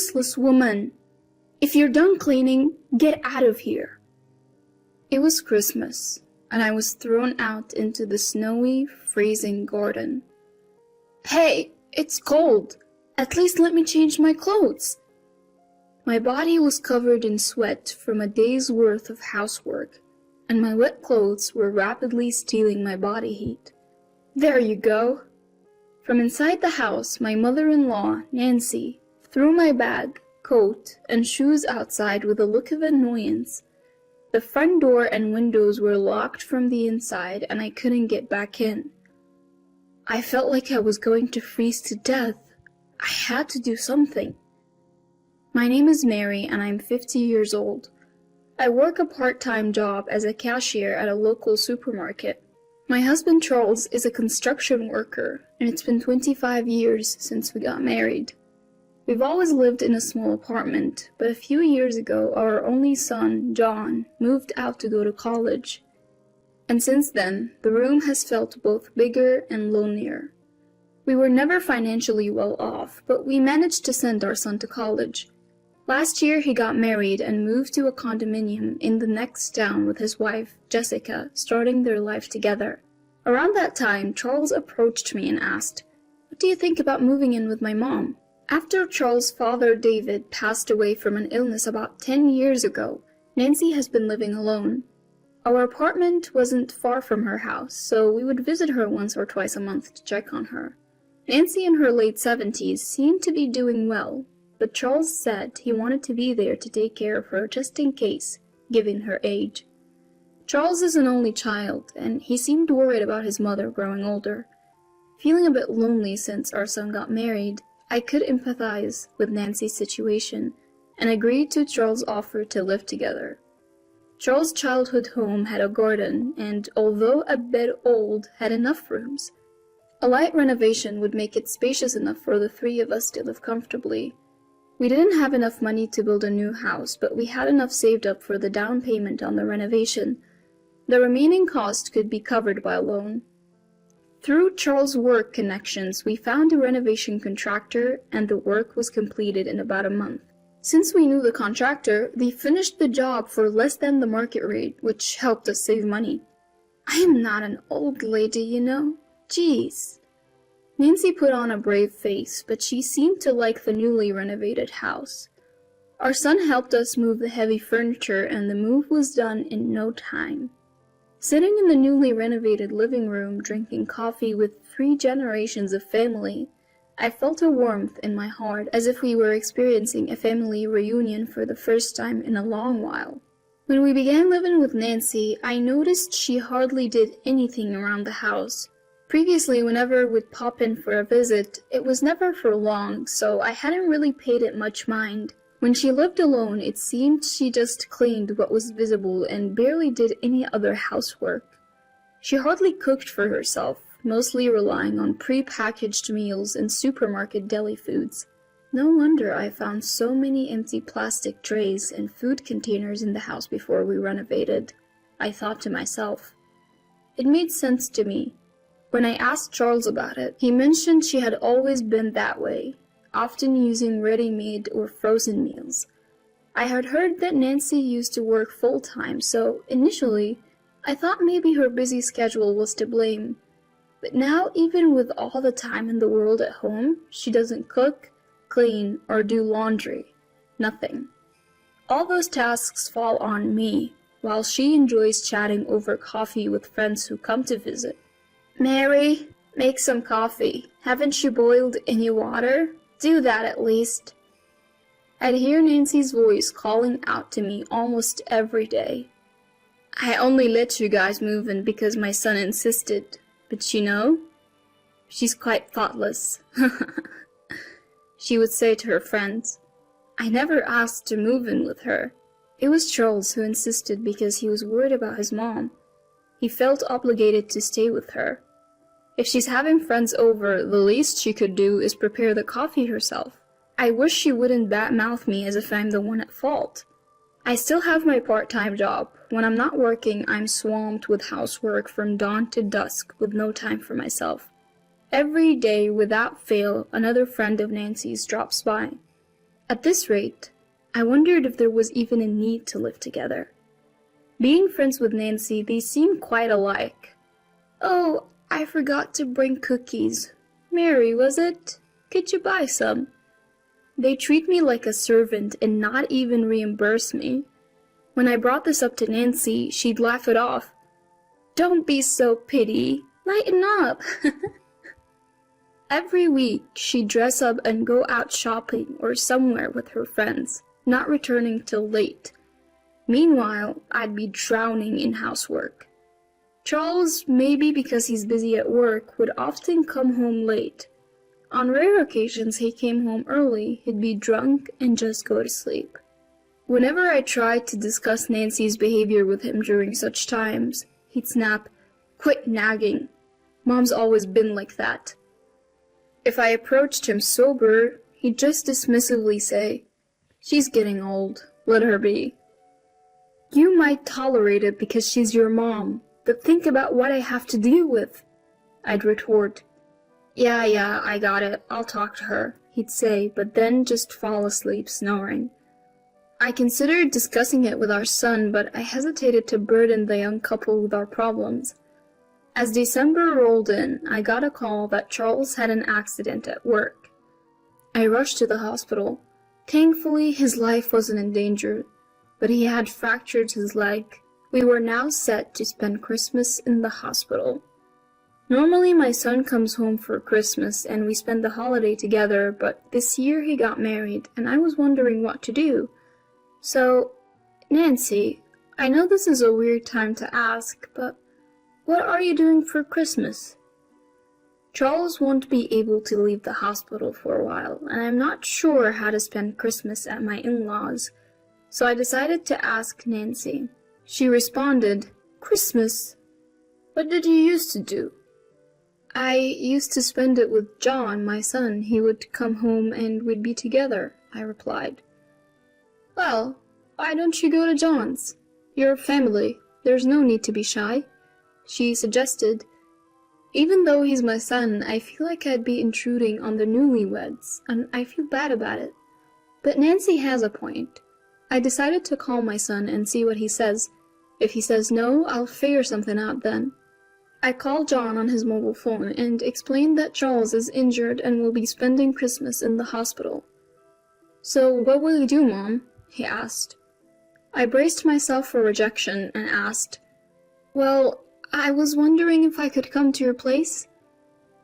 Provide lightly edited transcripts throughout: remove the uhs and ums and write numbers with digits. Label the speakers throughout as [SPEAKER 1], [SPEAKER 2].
[SPEAKER 1] useless woman! If you're done cleaning, get out of here." It was Christmas, and I was thrown out into the snowy, freezing garden. "Hey, it's cold. At least let me change my clothes." My body was covered in sweat from a day's worth of housework, and my wet clothes were rapidly stealing my body heat. "There you go." From inside the house, my mother-in-law, Nancy, threw my bag, coat, and shoes outside with a look of annoyance. The front door and windows were locked from the inside, and I couldn't get back in. I felt like I was going to freeze to death. I had to do something. My name is Mary, and I'm 50 years old. I work a part-time job as a cashier at a local supermarket. My husband Charles is a construction worker, and it's been 25 years since we got married. We've always lived in a small apartment, but a few years ago our only son, John, moved out to go to college. And since then, the room has felt both bigger and lonelier. We were never financially well off, but we managed to send our son to college. Last year he got married and moved to a condominium in the next town with his wife, Jessica, starting their life together. Around that time, Charles approached me and asked, "What do you think about moving in with my mom?" After Charles' father, David, passed away from an illness about 10 years ago, Nancy has been living alone. Our apartment wasn't far from her house, so we would visit her once or twice a month to check on her. Nancy in her late 70s seemed to be doing well, but Charles said he wanted to be there to take care of her just in case, given her age. Charles is an only child, and he seemed worried about his mother growing older. Feeling a bit lonely since our son got married, I could empathize with Nancy's situation and agreed to Charles' offer to live together. Charles' childhood home had a garden and, although a bit old, had enough rooms. A light renovation would make it spacious enough for the three of us to live comfortably. We didn't have enough money to build a new house, but we had enough saved up for the down payment on the renovation. The remaining cost could be covered by a loan. Through Charles' work connections, we found a renovation contractor, and the work was completed in about a month. Since we knew the contractor, they finished the job for less than the market rate, which helped us save money. I am not an old lady, you know. Jeez. Nancy put on a brave face, but she seemed to like the newly renovated house. Our son helped us move the heavy furniture, and the move was done in no time. Sitting in the newly renovated living room, drinking coffee with 3 generations of family, I felt a warmth in my heart, as if we were experiencing a family reunion for the first time in a long while. When we began living with Nancy, I noticed she hardly did anything around the house. Previously, whenever we'd pop in for a visit, it was never for long, so I hadn't really paid it much mind. When she lived alone, it seemed she just cleaned what was visible and barely did any other housework. She hardly cooked for herself, mostly relying on pre-packaged meals and supermarket deli foods. No wonder I found so many empty plastic trays and food containers in the house before we renovated, I thought to myself. It made sense to me. When I asked Charles about it, he mentioned she had always been that way, often using ready-made or frozen meals. I had heard that Nancy used to work full-time, so initially, I thought maybe her busy schedule was to blame. But now, even with all the time in the world at home, she doesn't cook, clean, or do laundry. Nothing. All those tasks fall on me, while she enjoys chatting over coffee with friends who come to visit. "Mary, make some coffee. Haven't you boiled any water? Do that at least." I'd hear Nancy's voice calling out to me almost every day. "I only let you guys move in because my son insisted, but you know, she's quite thoughtless." She would say to her friends. I never asked to move in with her. It was Charles who insisted because he was worried about his mom. He felt obligated to stay with her. If she's having friends over, the least she could do is prepare the coffee herself. I wish she wouldn't badmouth me as if I'm the one at fault. I still have my part-time job. When I'm not working, I'm swamped with housework from dawn to dusk with no time for myself. Every day, without fail, another friend of Nancy's drops by. At this rate, I wondered if there was even a need to live together. Being friends with Nancy, they seem quite alike. "Oh, I forgot to bring cookies. Mary, was it? Could you buy some?" They treat me like a servant and not even reimburse me. When I brought this up to Nancy, she'd laugh it off. "Don't be so pity. Lighten up." Every week, she'd dress up and go out shopping or somewhere with her friends, not returning till late. Meanwhile, I'd be drowning in housework. Charles, maybe because he's busy at work, would often come home late. On rare occasions he came home early, he'd be drunk and just go to sleep. Whenever I tried to discuss Nancy's behavior with him during such times, he'd snap, "Quit nagging. Mom's always been like that." If I approached him sober, he'd just dismissively say, "She's getting old. Let her be." "You might tolerate it because she's your mom, but think about what I have to deal with," I'd retort. Yeah, I got it. I'll talk to her," he'd say, but then just fall asleep snoring. I considered discussing it with our son, but I hesitated to burden the young couple with our problems. As December rolled in, I got a call that Charles had an accident at work. I rushed to the hospital. Thankfully, his life wasn't in danger, but he had fractured his leg. We were now set to spend Christmas in the hospital. Normally, my son comes home for Christmas and we spend the holiday together, but this year he got married and I was wondering what to do. So, Nancy, I know this is a weird time to ask, but what are you doing for Christmas? Charles won't be able to leave the hospital for a while, and I'm not sure how to spend Christmas at my in-laws, so I decided to ask Nancy. She responded, "Christmas? What did you used to do?" "I used to spend it with John, my son. He would come home and we'd be together," I replied. "Well, why don't you go to John's? You're family. There's no need to be shy," she suggested. Even though he's my son, I feel like I'd be intruding on the newlyweds, and I feel bad about it. But Nancy has a point. I decided to call my son and see what he says. If he says no, I'll figure something out then. I called John on his mobile phone and explained that Charles is injured and will be spending Christmas in the hospital. "So what will you do, Mom?" he asked. I braced myself for rejection and asked, "Well, I was wondering if I could come to your place."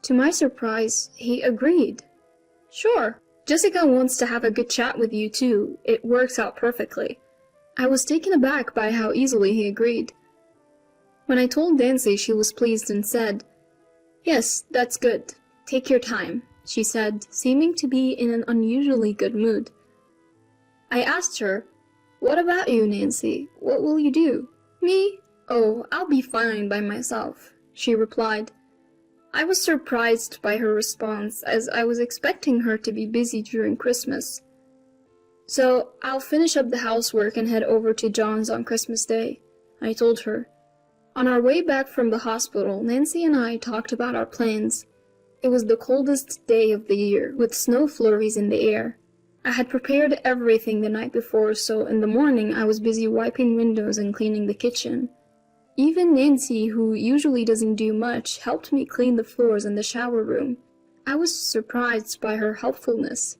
[SPEAKER 1] To my surprise, he agreed. "Sure. Jessica wants to have a good chat with you too. It works out perfectly." I was taken aback by how easily he agreed. When I told Nancy, she was pleased and said, "Yes, that's good. Take your time," she said, seeming to be in an unusually good mood. I asked her, "What about you, Nancy? What will you do?" "Me? Oh, I'll be fine by myself," she replied. I was surprised by her response, as I was expecting her to be busy during Christmas. "So, I'll finish up the housework and head over to John's on Christmas Day," I told her. On our way back from the hospital, Nancy and I talked about our plans. It was the coldest day of the year, with snow flurries in the air. I had prepared everything the night before, so in the morning I was busy wiping windows and cleaning the kitchen. Even Nancy, who usually doesn't do much, helped me clean the floors in the shower room. I was surprised by her helpfulness.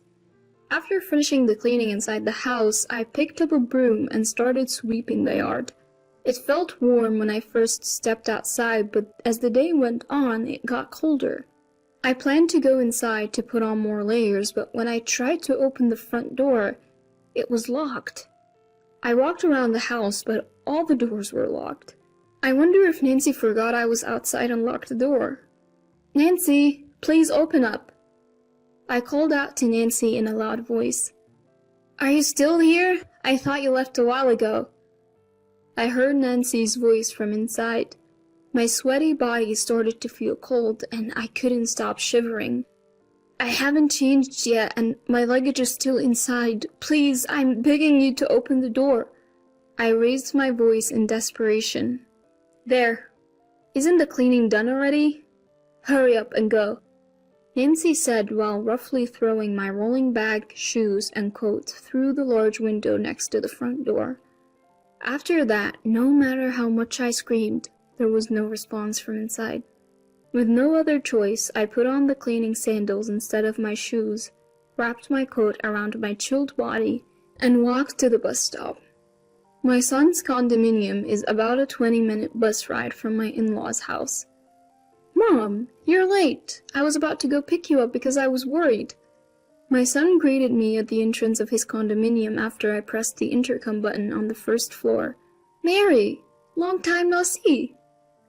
[SPEAKER 1] After finishing the cleaning inside the house, I picked up a broom and started sweeping the yard. It felt warm when I first stepped outside, but as the day went on, it got colder. I planned to go inside to put on more layers, but when I tried to open the front door, it was locked. I walked around the house, but all the doors were locked. I wonder if Nancy forgot I was outside and locked the door. "Nancy, please open up." I called out to Nancy in a loud voice. "Are you still here? I thought you left a while ago." I heard Nancy's voice from inside. My sweaty body started to feel cold, and I couldn't stop shivering. "I haven't changed yet, and my luggage is still inside. Please, I'm begging you to open the door." I raised my voice in desperation. "There. Isn't the cleaning done already? Hurry up and go." Nancy said while roughly throwing my rolling bag, shoes, and coat through the large window next to the front door. After that, no matter how much I screamed, there was no response from inside. With no other choice, I put on the cleaning sandals instead of my shoes, wrapped my coat around my chilled body, and walked to the bus stop. My son's condominium is about a 20-minute bus ride from my in-laws' house. "Mom, you're late. I was about to go pick you up because I was worried." My son greeted me at the entrance of his condominium after I pressed the intercom button on the first floor. "Mary, long time no see."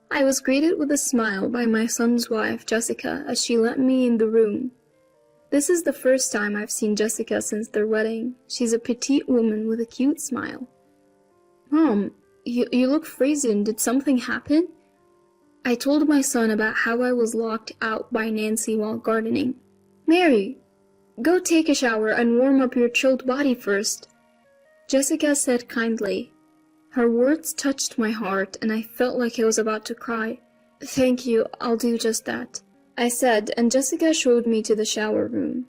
[SPEAKER 1] I was greeted with a smile by my son's wife, Jessica, as she let me in the room. This is the first time I've seen Jessica since their wedding. She's a petite woman with a cute smile. "Mom, you look frozen. Did something happen?" I told my son about how I was locked out by Nancy while gardening. "Mary, go take a shower and warm up your chilled body first," Jessica said kindly. Her words touched my heart, and I felt like I was about to cry. "Thank you, I'll do just that," I said, and Jessica showed me to the shower room.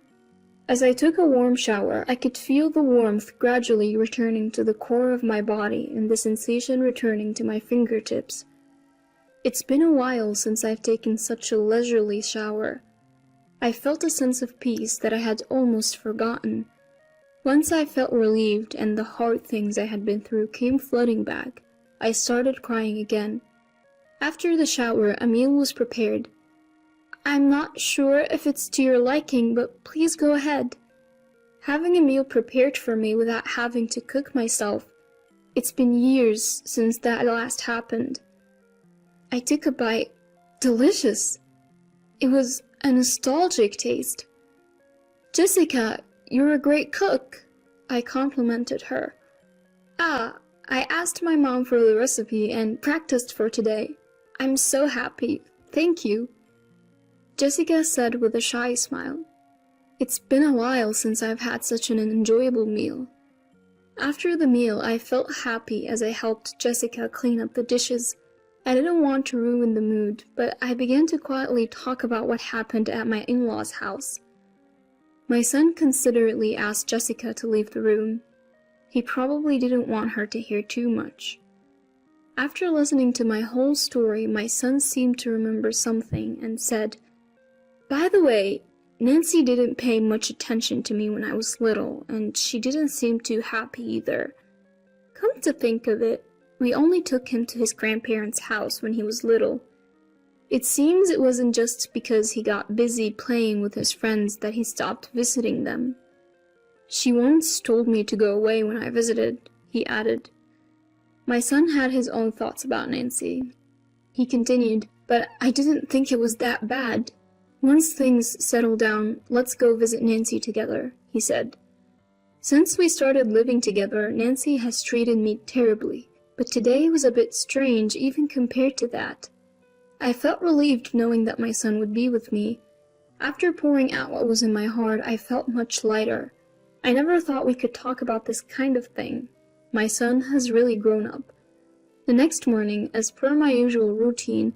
[SPEAKER 1] As I took a warm shower, I could feel the warmth gradually returning to the core of my body and the sensation returning to my fingertips. It's been a while since I've taken such a leisurely shower. I felt a sense of peace that I had almost forgotten. Once I felt relieved and the hard things I had been through came flooding back, I started crying again. After the shower, a meal was prepared. "I'm not sure if it's to your liking, but please go ahead." Having a meal prepared for me without having to cook myself, it's been years since that last happened. I took a bite. Delicious. It was a nostalgic taste. "Jessica, you're a great cook," I complimented her. "Ah, I asked my mom for the recipe and practiced for today. I'm so happy. Thank you," Jessica said with a shy smile. It's been a while since I've had such an enjoyable meal. After the meal, I felt happy as I helped Jessica clean up the dishes. I didn't want to ruin the mood, but I began to quietly talk about what happened at my in-laws' house. My son considerately asked Jessica to leave the room. He probably didn't want her to hear too much. After listening to my whole story, my son seemed to remember something and said, "By the way, Nancy didn't pay much attention to me when I was little, and she didn't seem too happy either. Come to think of it, we only took him to his grandparents' house when he was little. It seems it wasn't just because he got busy playing with his friends that he stopped visiting them. She once told me to go away when I visited," he added. My son had his own thoughts about Nancy. He continued, "But I didn't think it was that bad. Once things settle down, let's go visit Nancy together," he said. "Since we started living together, Nancy has treated me terribly, but today was a bit strange even compared to that." I felt relieved knowing that my son would be with me. After pouring out what was in my heart, I felt much lighter. I never thought we could talk about this kind of thing. My son has really grown up. The next morning, as per my usual routine,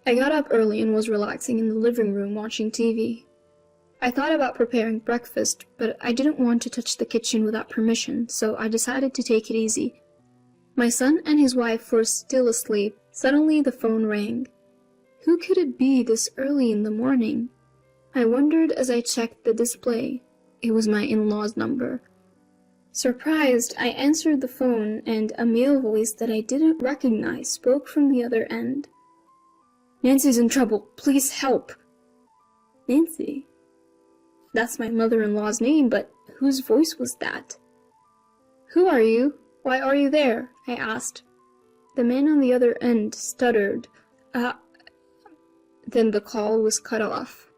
[SPEAKER 1] I got up early and was relaxing in the living room watching TV. I thought about preparing breakfast, but I didn't want to touch the kitchen without permission, so I decided to take it easy. My son and his wife were still asleep. Suddenly the phone rang. Who could it be this early in the morning? I wondered as I checked the display. It was my in-law's number. Surprised, I answered the phone, and a male voice that I didn't recognize spoke from the other end. "Nancy's in trouble. Please help." Nancy? That's my mother-in-law's name, but whose voice was that? "Who are you? Why are you there?" I asked. The man on the other end stuttered. Then the call was cut off.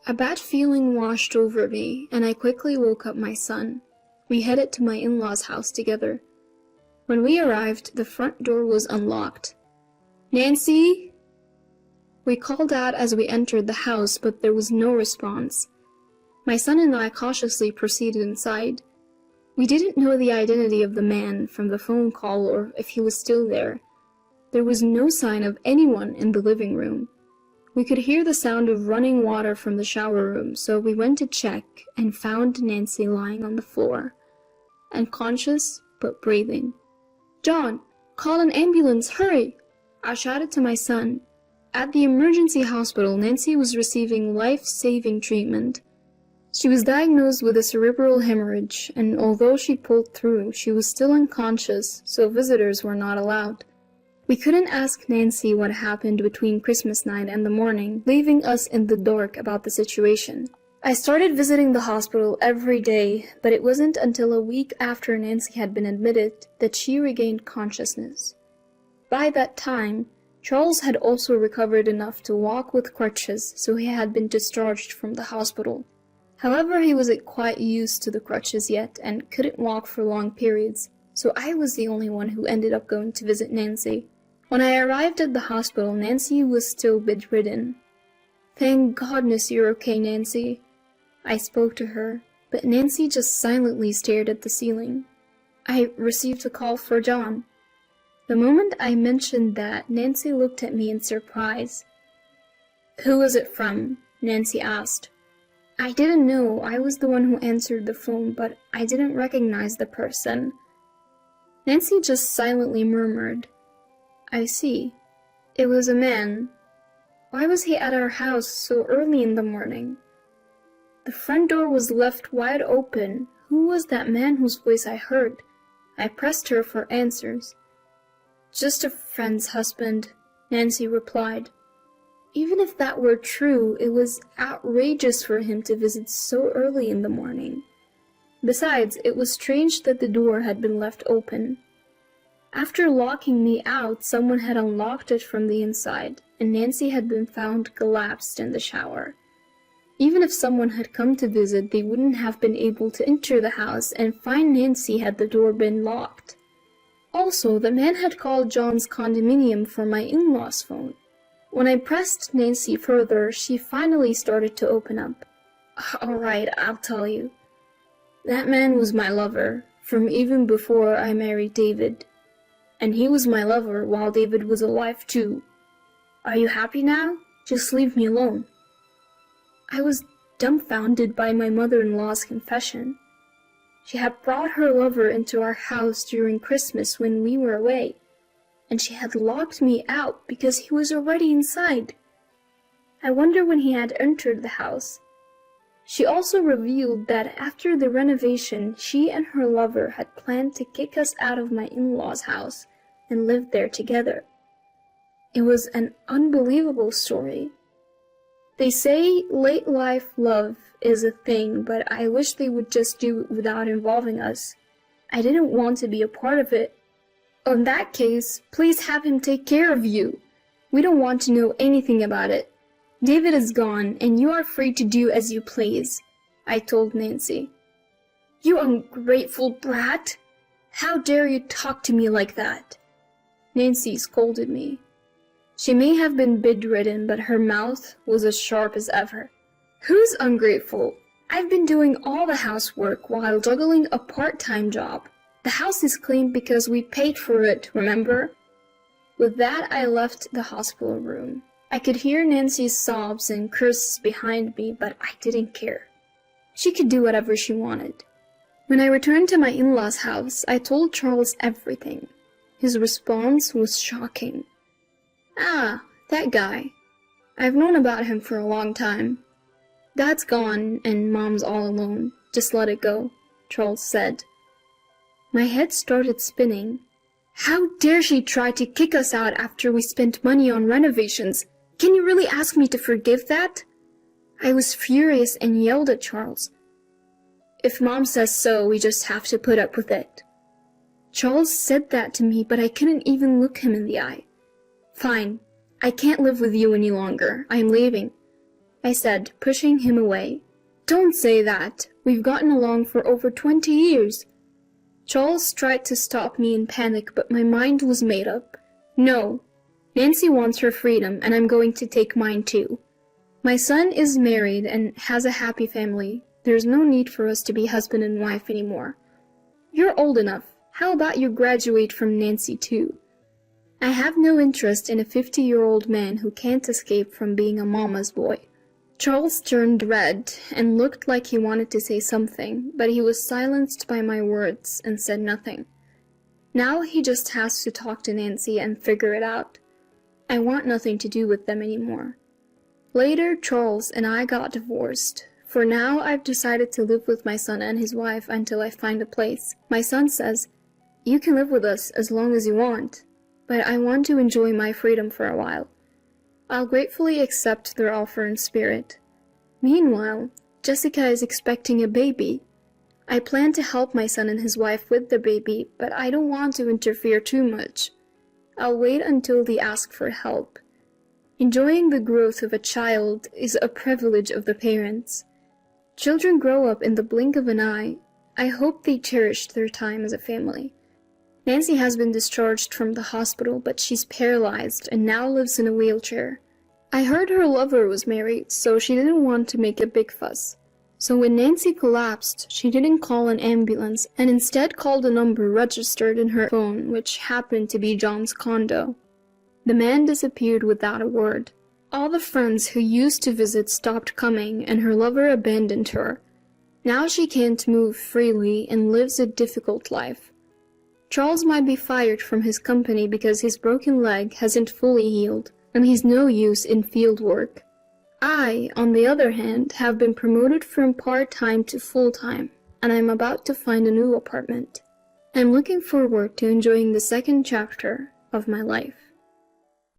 [SPEAKER 1] A bad feeling washed over me, and I quickly woke up my son. We headed to my in-laws' house together. When we arrived, the front door was unlocked. "Nancy?" We called out as we entered the house, but there was no response. My son and I cautiously proceeded inside. We didn't know the identity of the man from the phone call or if he was still there. There was no sign of anyone in the living room. We could hear the sound of running water from the shower room, so we went to check and found Nancy lying on the floor, unconscious but breathing. "John, call an ambulance, hurry!" I shouted to my son. At the emergency hospital, Nancy was receiving life-saving treatment. She was diagnosed with a cerebral hemorrhage, and although she pulled through, she was still unconscious, so visitors were not allowed. We couldn't ask Nancy what happened between Christmas night and the morning, leaving us in the dark about the situation. I started visiting the hospital every day, but it wasn't until a week after Nancy had been admitted that she regained consciousness. By that time, Charles had also recovered enough to walk with crutches, so he had been discharged from the hospital. However, he wasn't quite used to the crutches yet and couldn't walk for long periods, so I was the only one who ended up going to visit Nancy. When I arrived at the hospital, Nancy was still bedridden. "Thank goodness you're okay, Nancy." I spoke to her, but Nancy just silently stared at the ceiling. "I received a call for John." The moment I mentioned that, Nancy looked at me in surprise. "Who was it from?" Nancy asked. I didn't know. I was the one who answered the phone, but I didn't recognize the person. Nancy just silently murmured, "I see. It was a man. Why was he at our house so early in the morning?" The front door was left wide open. Who was that man whose voice I heard? I pressed her for answers. "Just a friend's husband," Nancy replied. Even if that were true, it was outrageous for him to visit so early in the morning. Besides, it was strange that the door had been left open. After locking me out, someone had unlocked it from the inside, and Nancy had been found collapsed in the shower. Even if someone had come to visit, they wouldn't have been able to enter the house and find Nancy had the door been locked. Also, the man had called John's condominium for my in-laws' phone. When I pressed Nancy further, she finally started to open up. "All right, I'll tell you. That man was my lover, from even before I married David. And he was my lover while David was alive too. Are you happy now? Just leave me alone." I was dumbfounded by my mother-in-law's confession. She had brought her lover into our house during Christmas when we were away, and she had locked me out because he was already inside. I wonder when he had entered the house. She also revealed that after the renovation, she and her lover had planned to kick us out of my in-laws' house and live there together. It was an unbelievable story. They say late life love is a thing, but I wish they would just do it without involving us. I didn't want to be a part of it. In that case, please have him take care of you. We don't want to know anything about it. David is gone, and you are free to do as you please, I told Nancy. "You ungrateful brat! How dare you talk to me like that?" Nancy scolded me. She may have been bedridden, but her mouth was as sharp as ever. "Who's ungrateful? I've been doing all the housework while juggling a part-time job. The house is clean because we paid for it, remember?" With that, I left the hospital room. I could hear Nancy's sobs and curses behind me, but I didn't care. She could do whatever she wanted. When I returned to my in-laws' house, I told Charles everything. His response was shocking. "Ah, that guy. I've known about him for a long time. Dad's gone and Mom's all alone. Just let it go," Charles said. My head started spinning. How dare she try to kick us out after we spent money on renovations? Can you really ask me to forgive that? I was furious and yelled at Charles. "If Mom says so, we just have to put up with it." Charles said that to me, but I couldn't even look him in the eye. "Fine. I can't live with you any longer. I'm leaving," I said, pushing him away. "Don't say that. We've gotten along for over 20 years. Charles tried to stop me in panic, but my mind was made up. No. Nancy wants her freedom, and I'm going to take mine too. My son is married and has a happy family. There's no need for us to be husband and wife anymore. You're old enough. How about you graduate from Nancy too? I have no interest in a 50-year-old man who can't escape from being a mama's boy. Charles turned red and looked like he wanted to say something, but he was silenced by my words and said nothing. Now he just has to talk to Nancy and figure it out. I want nothing to do with them anymore. Later, Charles and I got divorced. For now, I've decided to live with my son and his wife until I find a place. My son says, "You can live with us as long as you want, but I want to enjoy my freedom for a while." I'll gratefully accept their offer in spirit. Meanwhile, Jessica is expecting a baby. I plan to help my son and his wife with the baby, but I don't want to interfere too much. I'll wait until they ask for help. Enjoying the growth of a child is a privilege of the parents. Children grow up in the blink of an eye. I hope they cherished their time as a family. Nancy has been discharged from the hospital, but she's paralyzed and now lives in a wheelchair. I heard her lover was married, so she didn't want to make a big fuss. So when Nancy collapsed, she didn't call an ambulance and instead called a number registered in her phone, which happened to be John's condo. The man disappeared without a word. All the friends who used to visit stopped coming, and her lover abandoned her. Now she can't move freely and lives a difficult life. Charles might be fired from his company because his broken leg hasn't fully healed, and he's no use in field work. I, on the other hand, have been promoted from part-time to full-time, and I'm about to find a new apartment. I'm looking forward to enjoying the second chapter of my life.